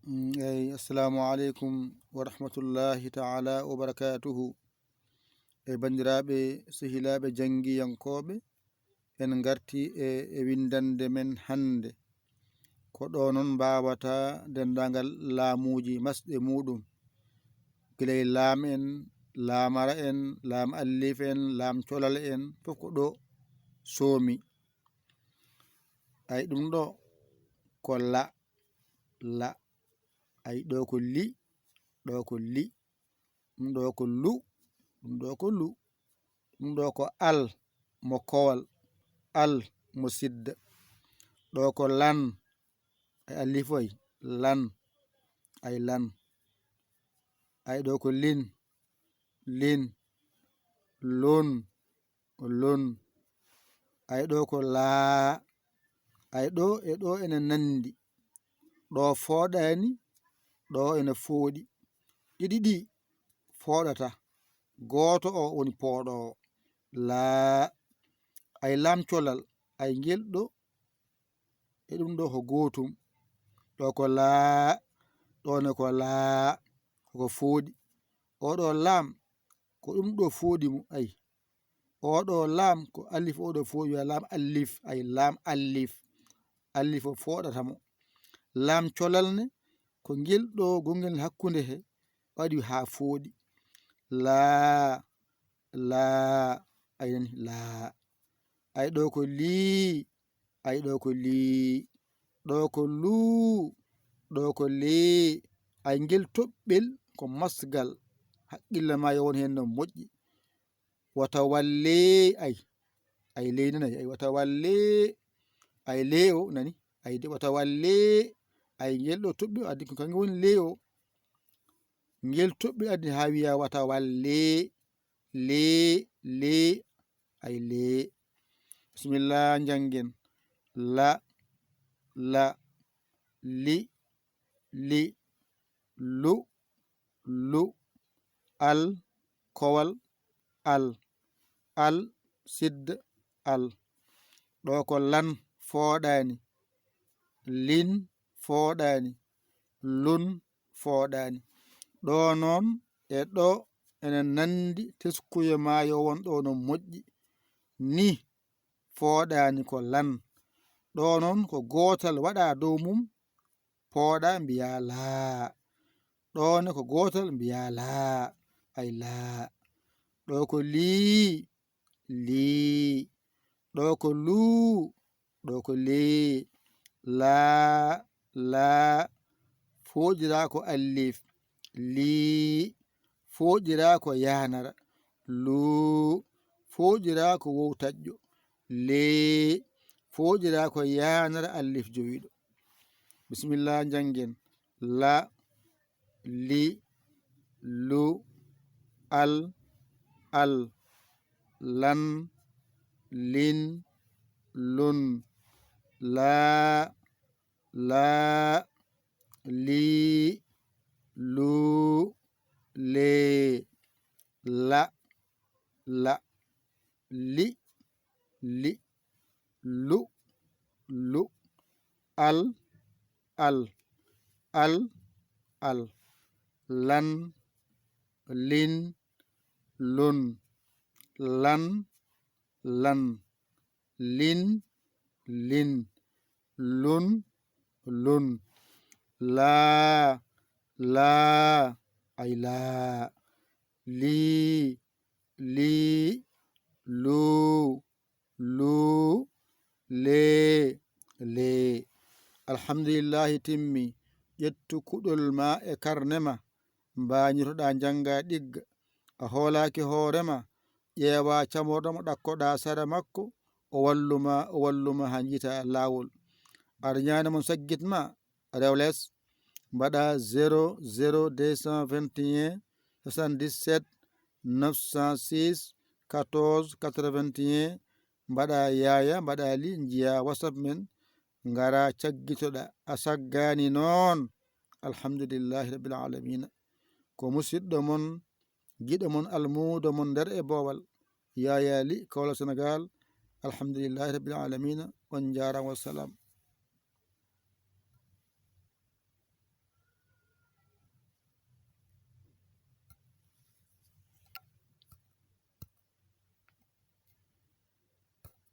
Assalamu alaikum wa rahmatullahi ta'ala wa barakatuhu. Bandiraɓe sehilaɓe jangiyankoɓe, en garti e windande men hande ko ɗo non mbawata dendagal laamuji masɗe muɗum gilay laam en, laamara en, laam allif en, laam colal en, fof ko ɗo soomi. Ay ɗum ɗo ko la ay ɗo ko li, ɗo ko li, ɗum ɗo ko lu, ɗum ɗo ko lu, ɗum ɗo ko al mo kowal, al mo sidda, ɗo ko lan ay alif way lan, ay lan, ay ɗo ko lin, lin, lon, lon, ay ɗo ko laa, ay ɗo e ɗo ene nandi, ɗo foɗani, ɗo ene fooɗi, ɗiɗi ɗi foɗata, goto o woni pooɗowo. Laa ay lamcolal ay ngel ɗo e ɗum ɗo ko gotum, ɗo ko laa, ɗone ko laa, ko fooɗi, oɗo laam ko ɗum ɗo fooɗi mu, ay oɗo laam ko alif, oɗo fooɗi laam allif, ay laam allif, allif o foɗata mo. Laam colal ne ko ngel ɗo gongel hakkunde he waɗi ha fooɗi, laa, laa, ay nani laa, ay ɗo ko lii, ay ɗo ko lii, ɗo ko luu, ɗo ko lee, ay ngel toɓɓel ko masgal haqqille ma yo won hen no moƴƴi. Wata walle, ay ley nani, ay wata walle, ay ley o nani, ay de wata walle, ay ngel ɗo toɓɓi addi ko kange woni ley o, ngel toɓɓi addi ha wiya wata walle, le, le, ay le. Bismillah jangen. La, li, lu, al, kowal, al, sidda, al, ɗo ko lan foɗani, lin foɗani, lun foɗani, ɗo noon e ɗo ene nandi teskuye mayo won ɗo no moƴƴi, ni foɗani ko lan, ɗo noon ko gotal waɗa dow mum pooɗa mbiya laa, ɗone ko gotal mbiya laa, ay laa, ɗo ko lii, lii, ɗo ko luu, ɗo ko lee, laa, laa, foƴira ko allif, lii, foƴira ko yanara, luu, foƴira ko wowtaƴƴo, lee, foƴira ko yanara allif jowiɗo. Bismillah jangen. La, li, lu, al, lan, lin, lun, laa, laa, lii, luu, lee, la, li, lu, al, lan, lin, lun, lan, lin, lun, laa, ay laa, lii, luu, lee. Alhamdulillahi timmi. ƴettu kuɗol ma e karnema mbañitoɗa janga ɗigga, a hoolaki hoorema, ƴeewa camorɗomo ɗakkoɗa sara makko, o walluma ha jiita lawol. aɗa ñaani mon saggitma rewles mbaɗa 00221 77 906 14 81, mbaɗa yaya mbaɗa li jiya whatsapp men ngara caggitoɗa. a saggani noon alhamdulillahi rabbil alamina. ko musidɗo mon giɗo mon almudo mon nder e bowal yaya li Kaolack Sénégal. alhamdulillahi rabbil alamina. on jarama, wassalam.